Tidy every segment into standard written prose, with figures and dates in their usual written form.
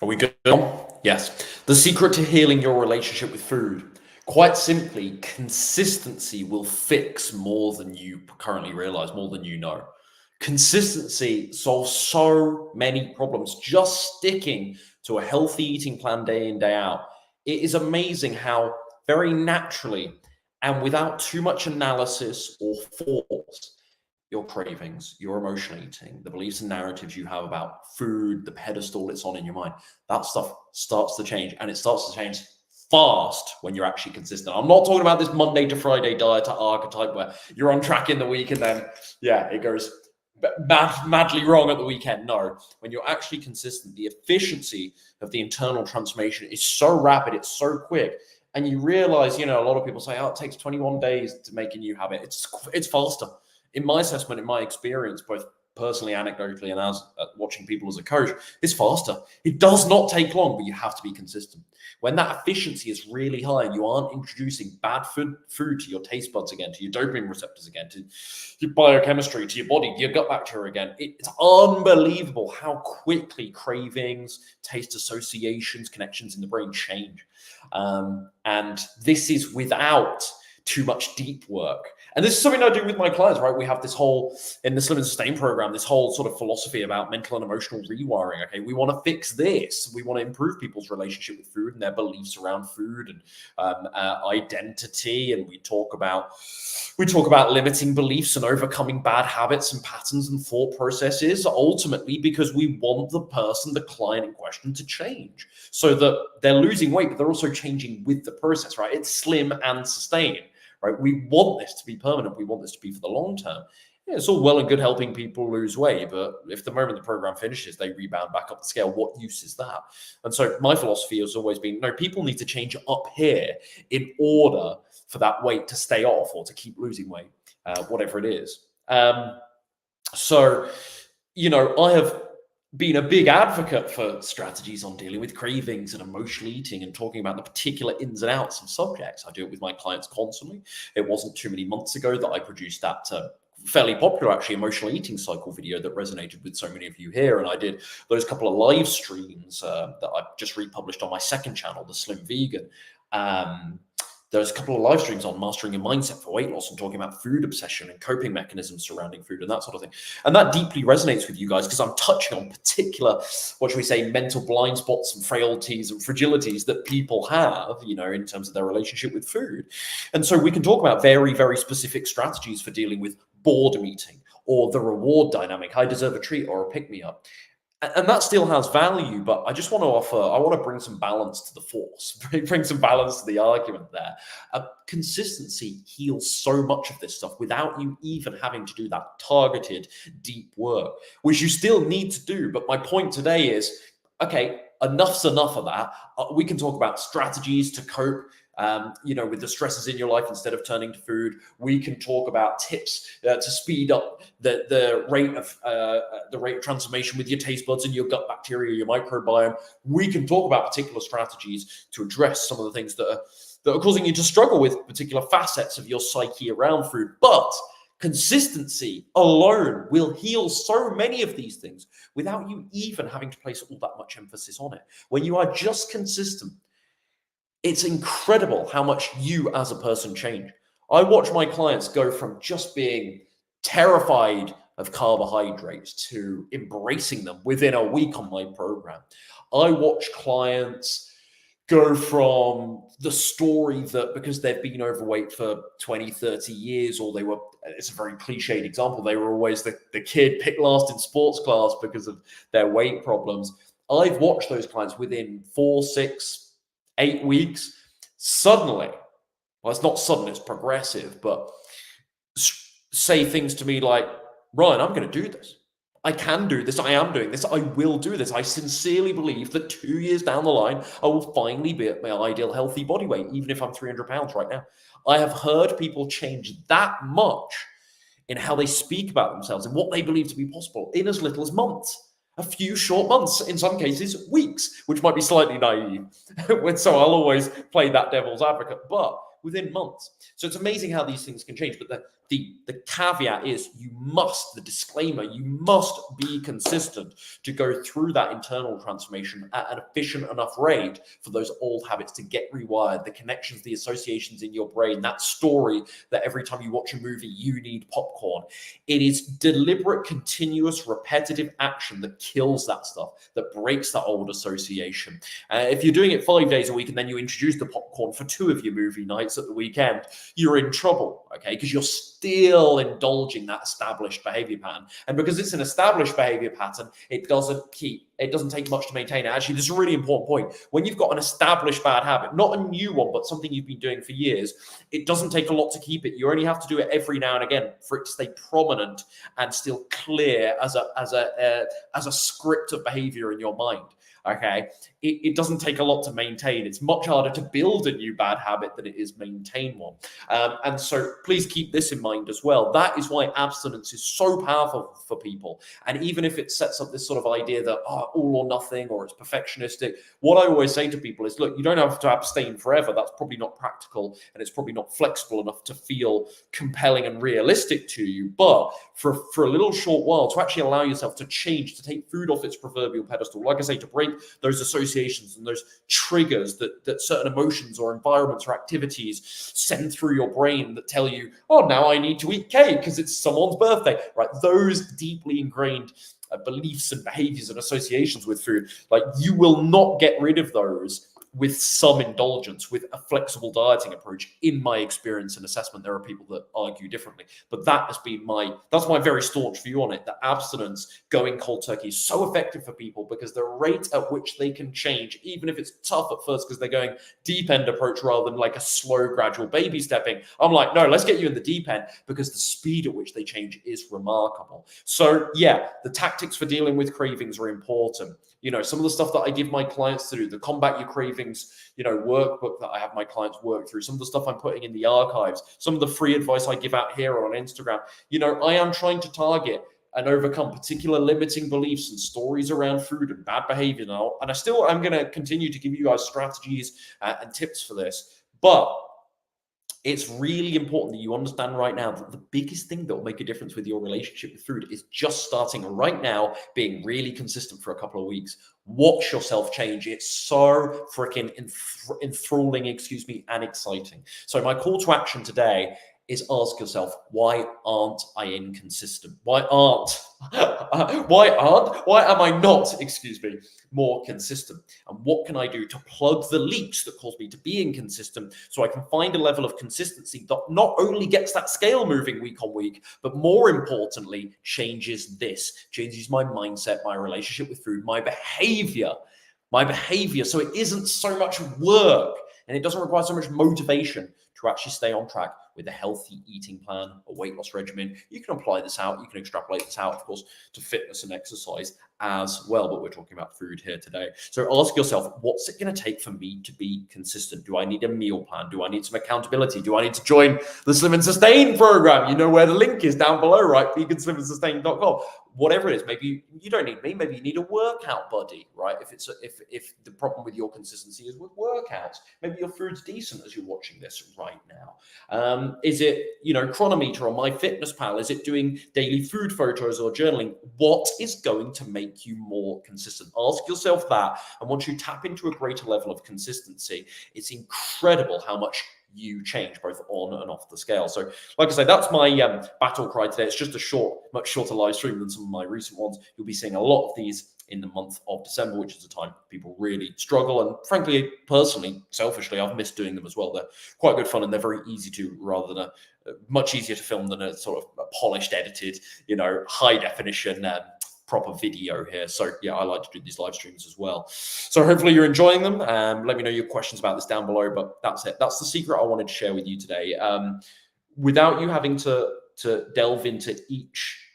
Are we good? Yes. The secret to healing your relationship with food. Quite simply, consistency will fix more than you currently realize, more than you know. Consistency solves so many problems. Just sticking to a healthy eating plan day in, day out. It is amazing how very naturally and without too much analysis or force, your cravings, your emotional eating, the beliefs and narratives you have about food, the pedestal it's on in your mind, that stuff starts to change, and it starts to change fast when you're actually consistent. I'm not talking about this Monday to Friday diet archetype where you're on track in the week and then, yeah, it goes madly wrong at the weekend. No, when you're actually consistent, the efficiency of the internal transformation is so rapid, it's so quick. And you realize, a lot of people say, oh, it takes 21 days to make a new habit. It's faster. In my assessment, in my experience, both personally, anecdotally, and as watching people as a coach, it's faster. It does not take long, but you have to be consistent. When that efficiency is really high and you aren't introducing bad food to your taste buds again, to your dopamine receptors again, to your biochemistry, to your body, to your gut bacteria again, it's unbelievable how quickly cravings, taste associations, connections in the brain change. And this is without too much deep work. And this is something I do with my clients, right? We have this whole, in the Slim and Sustain program, this whole sort of philosophy about mental and emotional rewiring. Okay, we want to fix this. We want to improve people's relationship with food and their beliefs around food and identity. And we talk about limiting beliefs and overcoming bad habits and patterns and thought processes, ultimately because we want the person, the client in question, to change so that they're losing weight, but they're also changing with the process, right? It's Slim and Sustain. Right? We want this to be permanent. We want this to be for the long term. Yeah, it's all well and good helping people lose weight, but if the moment the program finishes, they rebound back up the scale, what use is that? And so my philosophy has always been, no, people need to change up here in order for that weight to stay off or to keep losing weight, whatever it is. So, I have been a big advocate for strategies on dealing with cravings and emotional eating and talking about the particular ins and outs of subjects. I do it with my clients constantly. It wasn't too many months ago that I produced that fairly popular, actually, emotional eating cycle video that resonated with so many of you here. And I did those couple of live streams that I've just republished on my second channel, The Slim Vegan. There's a couple of live streams on mastering your mindset for weight loss and talking about food obsession and coping mechanisms surrounding food and that sort of thing. And that deeply resonates with you guys because I'm touching on particular, what should we say, mental blind spots and frailties and fragilities that people have, in terms of their relationship with food. And so we can talk about very, very specific strategies for dealing with boredom eating or the reward dynamic. I deserve a treat or a pick-me-up. And that still has value, but I just want to bring some balance to the force, bring some balance to the argument there. Consistency heals so much of this stuff without you even having to do that targeted, deep work, which you still need to do. But my point today is, okay, enough's enough of that. We can talk about strategies to cope with the stresses in your life instead of turning to food. We can talk about tips to speed up the rate of transformation with your taste buds and your gut bacteria, your microbiome. We can talk about particular strategies to address some of the things that are causing you to struggle with particular facets of your psyche around food. But consistency alone will heal so many of these things without you even having to place all that much emphasis on it. When you are just consistent, it's incredible how much you as a person change. I watch my clients go from just being terrified of carbohydrates to embracing them within a week on my program. I watch clients go from the story that because they've been overweight for 20, 30 years, or it's a very cliched example, they were always the kid picked last in sports class because of their weight problems. I've watched those clients within 4, 6, 8 weeks, suddenly, well, it's not sudden, it's progressive, but say things to me like, Ryan, I'm going to do this. I can do this. I am doing this. I will do this. I sincerely believe that 2 years down the line, I will finally be at my ideal healthy body weight, even if I'm 300 pounds right now. I have heard people change that much in how they speak about themselves and what they believe to be possible in as little as months. A few short months, in some cases, weeks, which might be slightly naive. So I'll always play that devil's advocate, but within months. So it's amazing how these things can change. But the caveat is the disclaimer, you must be consistent to go through that internal transformation at an efficient enough rate for those old habits to get rewired, the connections, the associations in your brain, that story that every time you watch a movie, you need popcorn. It is deliberate, continuous, repetitive action that kills that stuff, that breaks that old association. If you're doing it 5 days a week and then you introduce the popcorn for 2 of your movie nights at the weekend, you're in trouble, okay? Because you're still indulging that established behavior pattern. And because it's an established behavior pattern, it doesn't take much to maintain it. Actually, this is a really important point. When you've got an established bad habit, not a new one, but something you've been doing for years, it doesn't take a lot to keep it. You only have to do it every now and again for it to stay prominent and still clear as a script of behavior in your mind. Okay, it doesn't take a lot to maintain. It's much harder to build a new bad habit than it is maintain one. And so please keep this in mind as well. That is why abstinence is so powerful for people. And even if it sets up this sort of idea that all or nothing, or it's perfectionistic, what I always say to people is, look, you don't have to abstain forever. That's probably not practical, and it's probably not flexible enough to feel compelling and realistic to you. But for a little short while, to actually allow yourself to change, to take food off its proverbial pedestal, like I say, to break those associations and those triggers that certain emotions or environments or activities send through your brain that tell you, oh, now I need to eat cake because it's someone's birthday, right? Those deeply ingrained beliefs and behaviors and associations with food, like, you will not get rid of those with some indulgence, with a flexible dieting approach. In my experience and assessment, there are people that argue differently, but that's my very staunch view on it. That abstinence, going cold turkey, is so effective for people because the rate at which they can change, even if it's tough at first because they're going deep end approach rather than like a slow gradual baby stepping. I'm like, no, let's get you in the deep end, because the speed at which they change is remarkable. So yeah, the tactics for dealing with cravings are important. Some of the stuff that I give my clients to do, the Combat Your Cravings, workbook that I have my clients work through, some of the stuff I'm putting in the archives, some of the free advice I give out here on Instagram, I am trying to target and overcome particular limiting beliefs and stories around food and bad behavior now. And I'm going to continue to give you guys strategies and tips for this. But it's really important that you understand right now that the biggest thing that will make a difference with your relationship with food is just starting right now, being really consistent for a couple of weeks. Watch yourself change. It's so freaking enthralling, and exciting. So my call to action today is ask yourself, why aren't I inconsistent? Why am I not, more consistent? And what can I do to plug the leaks that cause me to be inconsistent, so I can find a level of consistency that not only gets that scale moving week on week, but more importantly, changes my mindset, my relationship with food, my behavior, so it isn't so much work and it doesn't require so much motivation to actually stay on track with a healthy eating plan, a weight loss regimen. You can apply this out, you can extrapolate this out, of course, to fitness and exercise as well, but we're talking about food here today. So ask yourself, what's it going to take for me to be consistent? Do I need a meal plan? Do I need some accountability? Do I need to join the Slim and Sustain program? You know where the link is down below, right? veganslimandsustain.com. Whatever it is, maybe you don't need me, maybe you need a workout buddy, right? If the problem with your consistency is with workouts, maybe your food's decent as you're watching this right now. Is it, Chronometer or MyFitnessPal? Is it doing daily food photos or journaling? What is going to make you more consistent? Ask yourself that. And once you tap into a greater level of consistency, it's incredible how much you change both on and off the scale. So like I say, that's my battle cry today. It's just much shorter live stream than some of my recent ones. You'll be seeing a lot of these in the month of December, which is a time people really struggle. And frankly, personally, selfishly, I've missed doing them as well. They're quite good fun and they're very easy to, rather than much easier to film than a sort of a polished, edited, high definition proper video here. So yeah, I like to do these live streams as well. So hopefully you're enjoying them. Let me know your questions about this down below, but that's it. That's the secret I wanted to share with you today. Without you having to delve into each,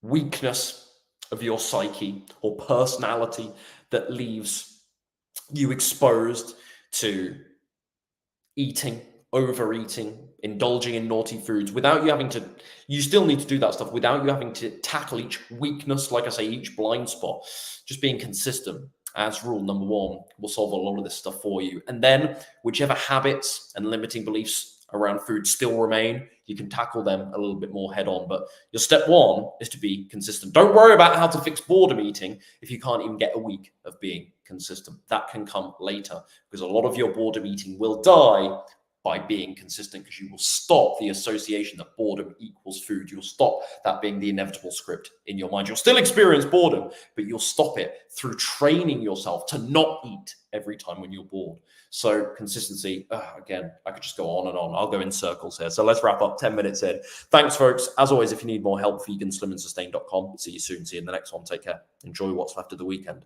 weakness of your psyche or personality that leaves you exposed to eating, overeating, indulging in naughty foods, you still need to do that stuff without you having to tackle each weakness, like I say, each blind spot, just being consistent as rule number one, will solve a lot of this stuff for you. And then whichever habits and limiting beliefs around food still remain, you can tackle them a little bit more head on. But your step one is to be consistent. Don't worry about how to fix boredom eating if you can't even get a week of being consistent. That can come later, because a lot of your boredom eating will die by being consistent, because you will stop the association that boredom equals food. You'll stop that being the inevitable script in your mind. You'll still experience boredom, but you'll stop it through training yourself to not eat every time when you're bored. So consistency, again, I could just go on and on. I'll go in circles here. So let's wrap up 10 minutes in. Thanks, folks. As always, if you need more help, veganslimandsustain.com. See you soon. See you in the next one. Take care. Enjoy what's left of the weekend.